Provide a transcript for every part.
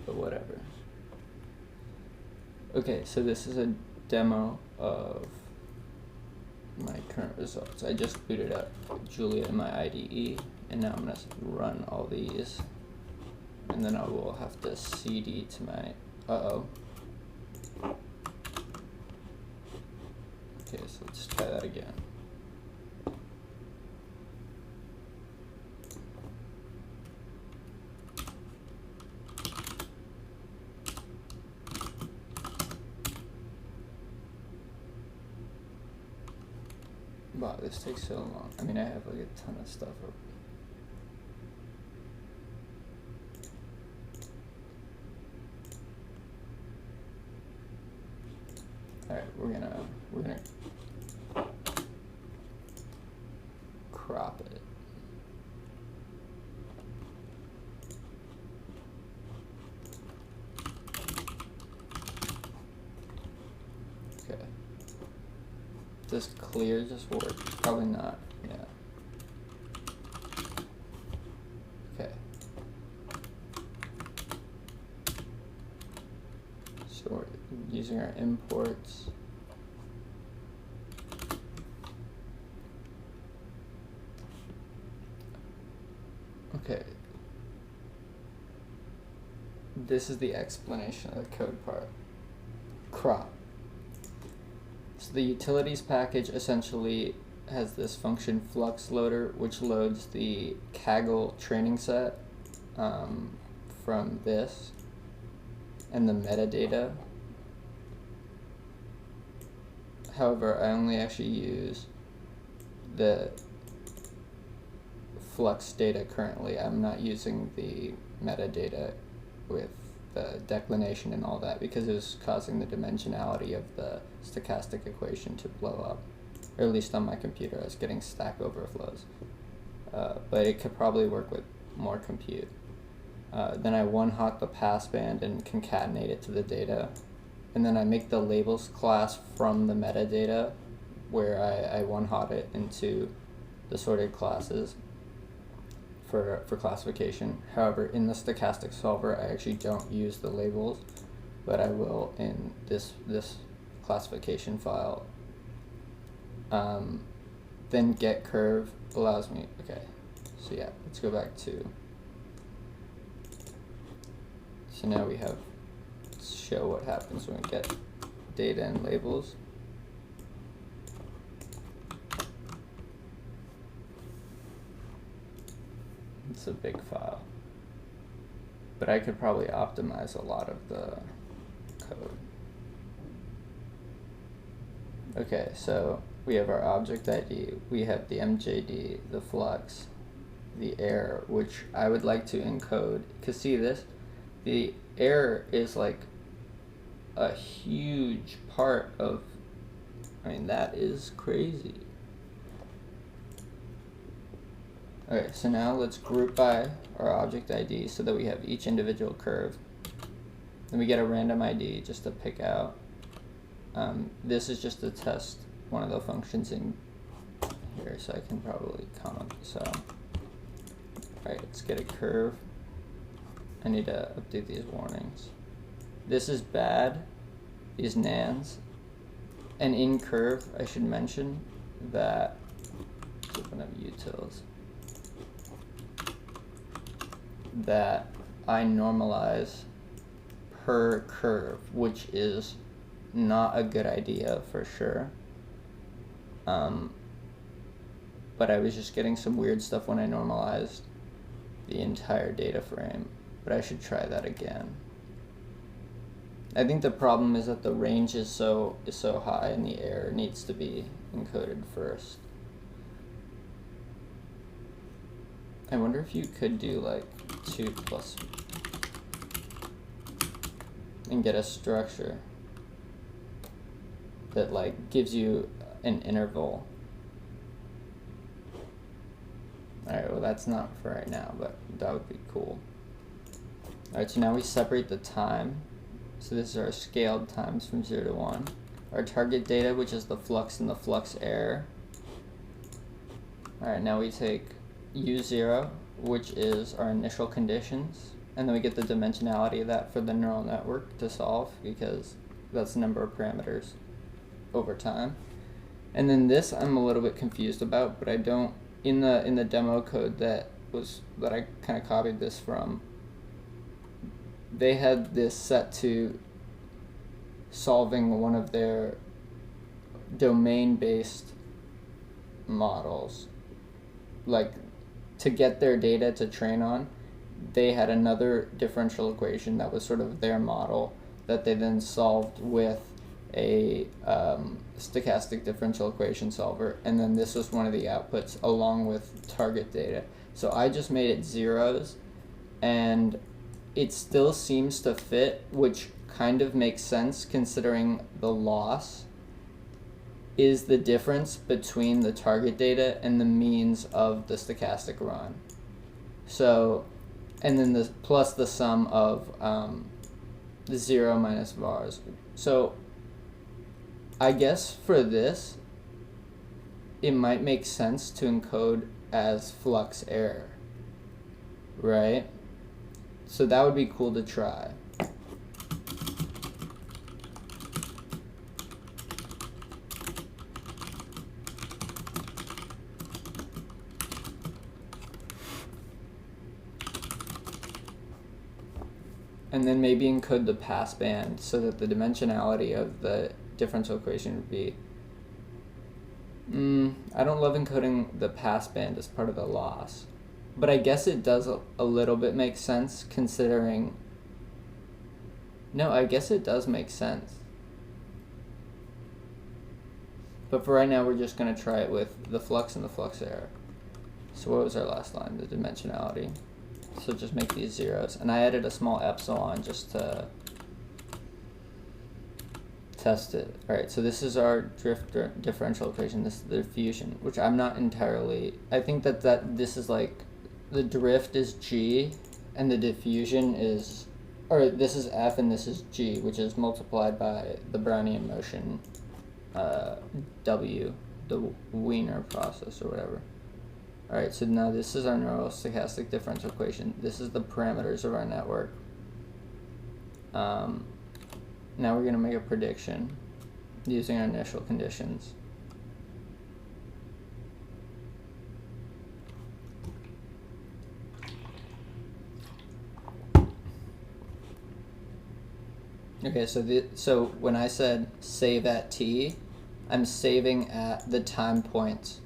but whatever. Okay, so this is a demo of my current results. I just booted up Julia in my IDE, and now I'm going to run all these, and then I will have to cd to my, Okay, so let's try that again. Wow, this takes so long. I mean, I have like a ton of stuff. Alright, we're gonna crop it. Okay. Does clear just work? Probably not. Yeah. Okay. So we're using our imports. Okay. This is the explanation of the code part. Crop. So the utilities package essentially has this function flux loader, which loads the Kaggle training set from this and the metadata. However, I only actually use the flux data currently. I'm not using the metadata with the declination and all that because it was causing the dimensionality of the stochastic equation to blow up. Or at least on my computer, I was getting stack overflows. But it could probably work with more compute. Then I one-hot the passband and concatenate it to the data. And then I make the labels class from the metadata where I one-hot it into the sorted classes for classification. However, in the stochastic solver, I actually don't use the labels, but I will in this classification file. Then get curve allows me, okay, so yeah, let's go back to, so now we have, let's show what happens when we get data and labels. It's a big file, but I could probably optimize a lot of the code. Okay, so we have our object ID, we have the MJD, the flux, the error, which I would like to encode, because see this, the error is like a huge part of, I mean, that is crazy. Okay, so now let's group by our object ID so that we have each individual curve. Then we get a random ID just to pick out. This is just to test one of the functions in here, so I can probably comment this out. Alright, let's get a curve. I need to update these warnings. This is bad, these nans. And in curve, I should mention that, let's open up utils, that I normalize per curve, which is not a good idea for sure. But I was just getting some weird stuff when I normalized the entire data frame, but I should try that again. I think the problem is that the range is so high and the error needs to be encoded first. I wonder if you could do like 2 plus and get a structure that like gives you an interval. Alright, well that's not for right now, but that would be cool. Alright, so now we separate the time. So this is our scaled times from 0 to 1. Our target data, which is the flux and the flux error. Alright, now we take U0, which is our initial conditions, and then we get the dimensionality of that for the neural network to solve, because that's the number of parameters over time. And then this I'm a little bit confused about, but I don't, in the demo code that I kind of copied this from, they had this set to solving one of their domain-based models. Like, to get their data to train on, they had another differential equation that was sort of their model that they then solved with a stochastic differential equation solver, and then this was one of the outputs along with target data. So I just made it zeros, and it still seems to fit, which kind of makes sense considering the loss is the difference between the target data and the means of the stochastic run. So, and then the plus the sum of the 0 minus vars. So I guess for this, it might make sense to encode as flux error, right? So that would be cool to try. And then maybe encode the passband so that the dimensionality of the differential equation would be... I don't love encoding the passband as part of the loss. But I guess it does a little bit make sense considering... No, I guess it does make sense. But for right now, we're just going to try it with the flux and the flux error. So what was our last line? The dimensionality. So just make these zeros. And I added a small epsilon just to test it. Alright, so this is our differential equation. This is the diffusion, which I'm not entirely... I think that this is like... The drift is G, and the diffusion is... Or this is F, and this is G, which is multiplied by the Brownian motion W, the Wiener process, or whatever. Alright, so now this is our neural stochastic differential equation. This is the parameters of our network. Now we're going to make a prediction using our initial conditions. Okay, so when I said save at t, I'm saving at the time point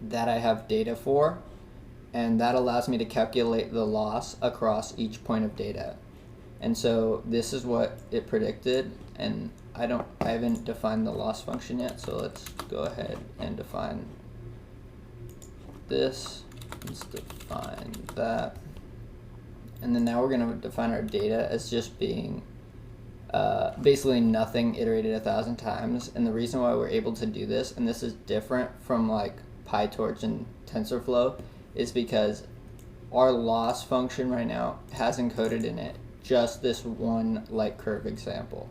that I have data for, and that allows me to calculate the loss across each point of data. And so this is what it predicted, and I haven't defined the loss function yet, so let's go ahead and define this. Let's define that. And then now we're going to define our data as just being basically nothing iterated 1,000 times. And the reason why we're able to do this, and this is different from like PyTorch and TensorFlow, is because our loss function right now has encoded in it just this one light curve example.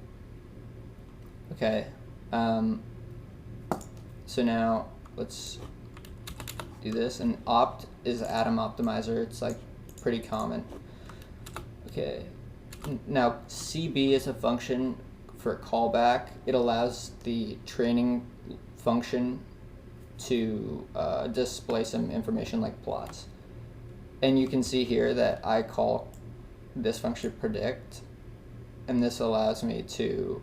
Okay, so now let's do this. And opt is atom optimizer. It's like pretty common. Okay, now CB is a function for callback. It allows the training function to display some information like plots. And you can see here that I call this function predict, and this allows me to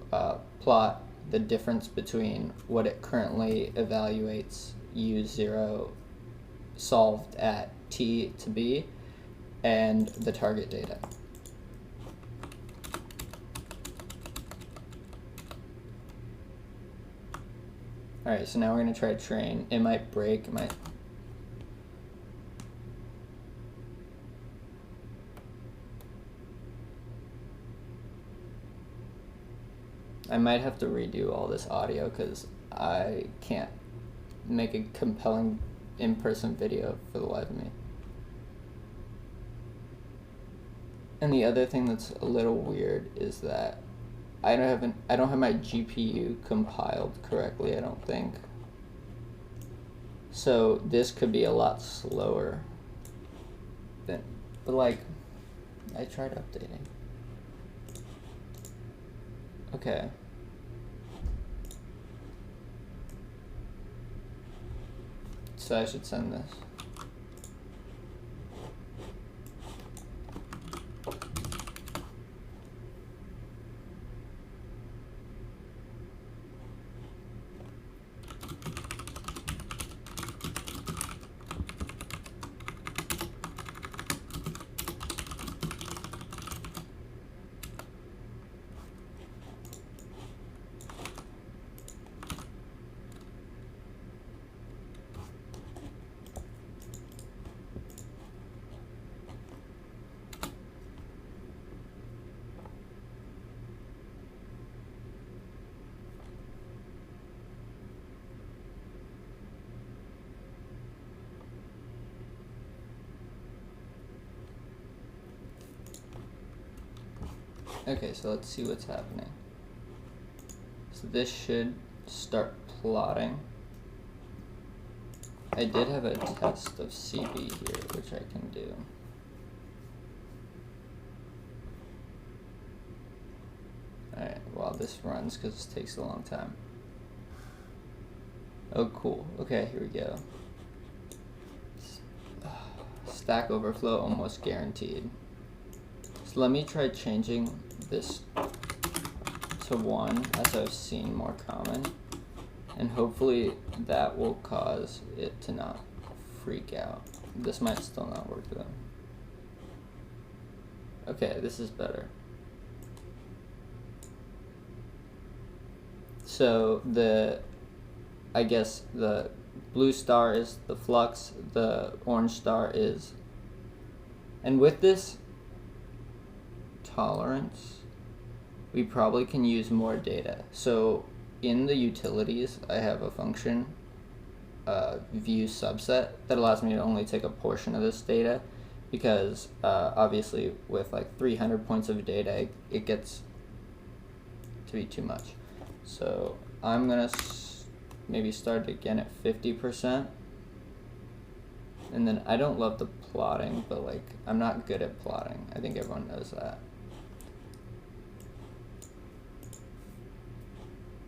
plot the difference between what it currently evaluates U0 solved at T to B and the target data. Alright, so now we're going to try to train. It might break, it might... I might have to redo all this audio because I can't make a compelling in-person video for the life of me. And the other thing that's a little weird is that I don't have my GPU compiled correctly, I don't think. So this could be a lot slower than, but like, I tried updating. Okay. So I should send this. Okay, so let's see what's happening. So this should start plotting. I did have a test of CB here, which I can do. Alright, while this runs, because this takes a long time. Oh, cool. Okay, here we go. Stack Overflow almost guaranteed. So let me try changing this to 1 as I've seen more common, and hopefully that will cause it to not freak out. This might still not work though. Okay, this is better. So I guess the blue star is the flux, the orange star is, and with this tolerance, we probably can use more data. So in the utilities, I have a function, view subset, that allows me to only take a portion of this data, because obviously with like 300 points of data, it gets to be too much. So I'm gonna maybe start again at 50%. And then I don't love the plotting, but like I'm not good at plotting. I think everyone knows that.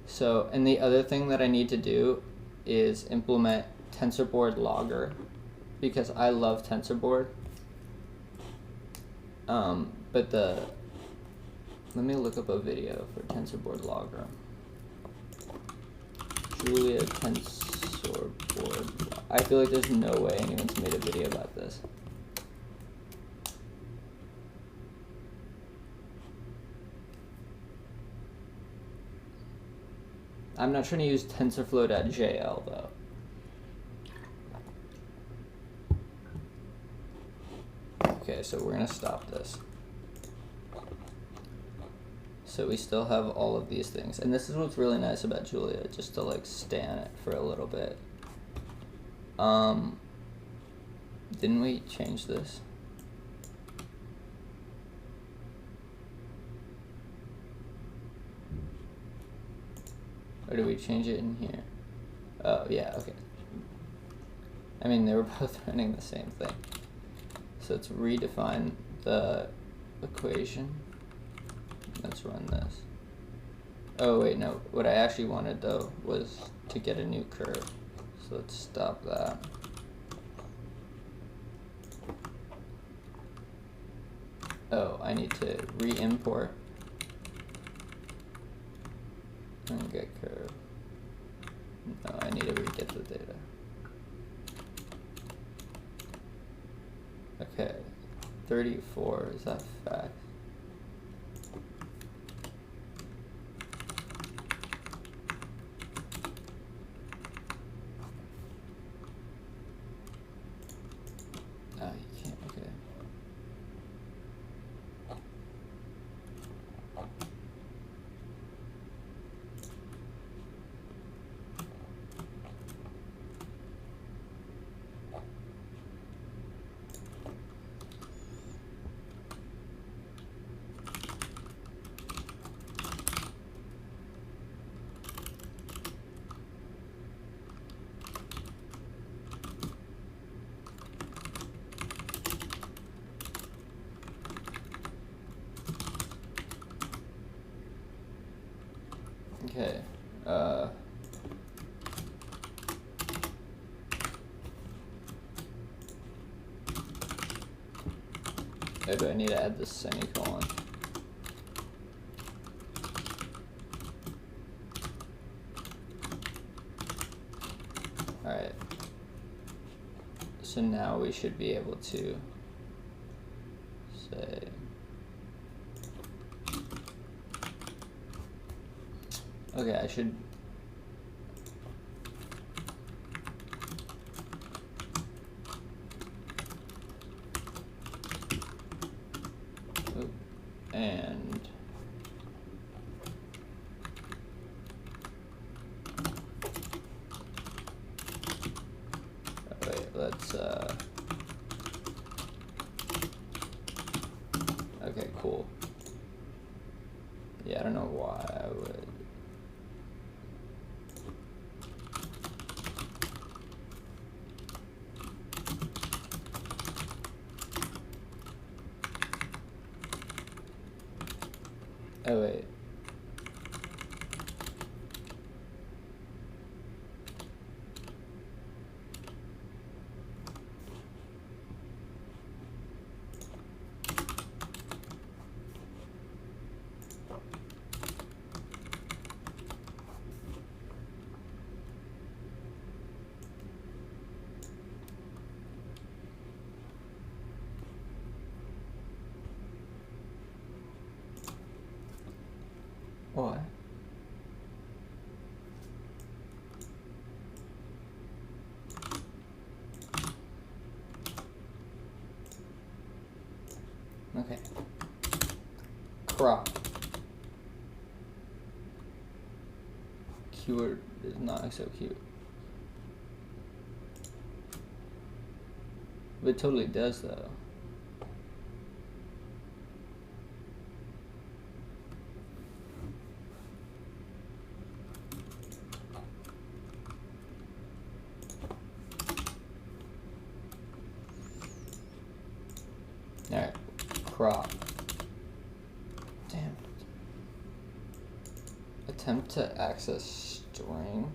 So, and the other thing that I need to do is implement TensorBoard Logger, because I love TensorBoard. But let me look up a video for TensorBoard Logger. Julia TensorBoard. I feel like there's no way anyone's made a video about this. I'm not trying to use TensorFlow.jl though. Okay, so we're gonna stop this. So we still have all of these things, and this is what's really nice about Julia, just to like stay on it for a little bit. Didn't we change this? Or did we change it in here? Oh, yeah, okay. I mean, they were both running the same thing. So let's redefine the equation. Let's run this. Oh, wait, no. What I actually wanted, though, was to get a new curve. So let's stop that. Oh, I need to re-import and get curve. No, I need to re-get the data. Okay, 34, is that fact? Oh, you can't, okay. Okay. Oh, do I need to add this semicolon? Alright. So now we should be able to say, okay, I should, and wait, let's okay, cool. Yeah, I don't know why I would. Oh wait. What? Okay. Crop. Keyword is not so cute. But it totally does though. Alright. Crop. Damn. Attempt to access string.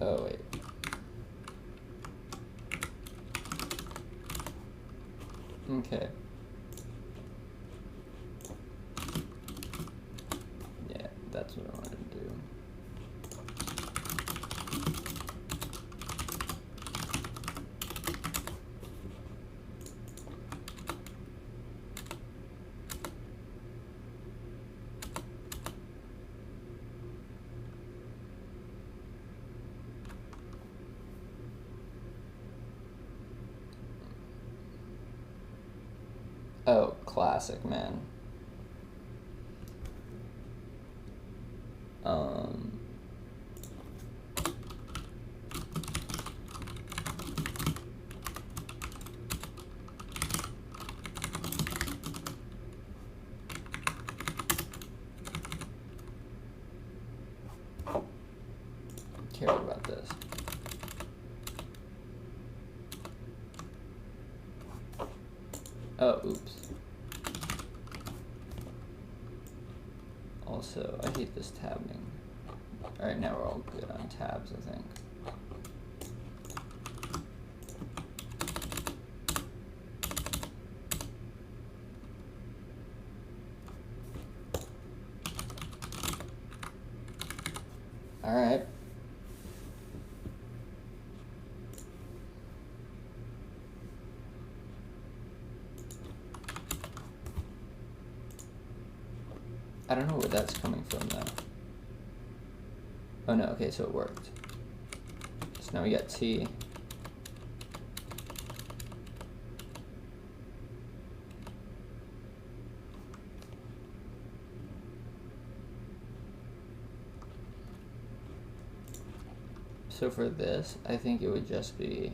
Oh wait. Okay. Yeah, that's what I wanted to do. Oh, classic, man. Care about this. Oh, oops. Also, I hate this tabbing. Alright, now we're all good on tabs, I think. Alright. I don't know where that's coming from though. Oh no, okay, so it worked. So now we got t. So for this, I think it would just be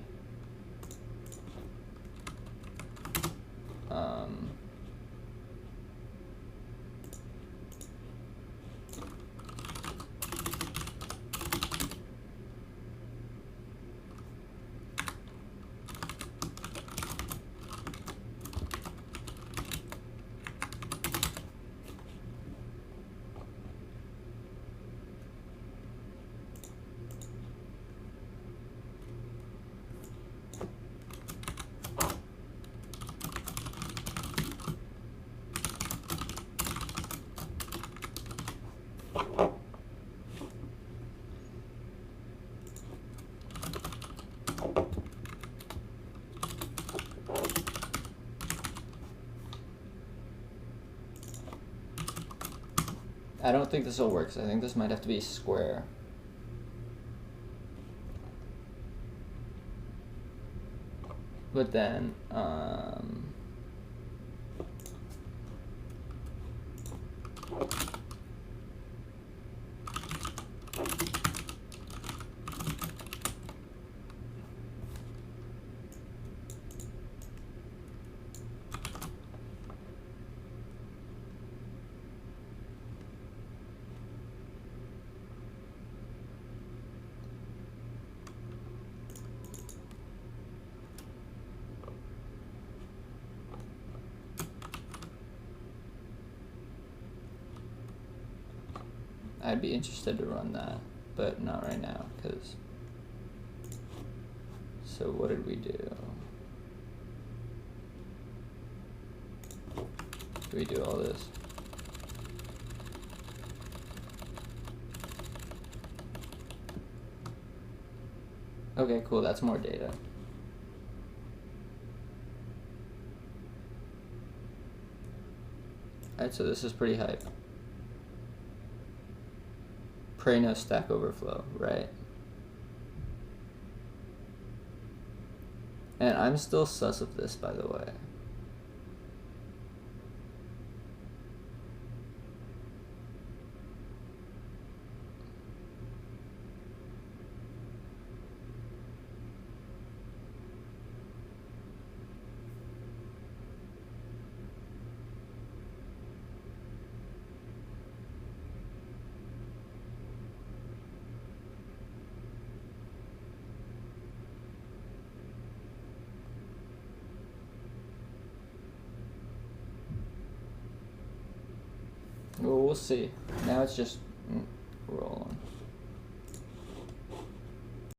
I don't think this will work, so I think this might have to be square. But then, I'd be interested to run that, but not right now, because, so what did we do? Do we do all this? Okay, cool, that's more data. Alright, so this is pretty hype. Pray no Stack Overflow, right? And I'm still sus of this, by the way. Well, we'll see. Now it's just rolling.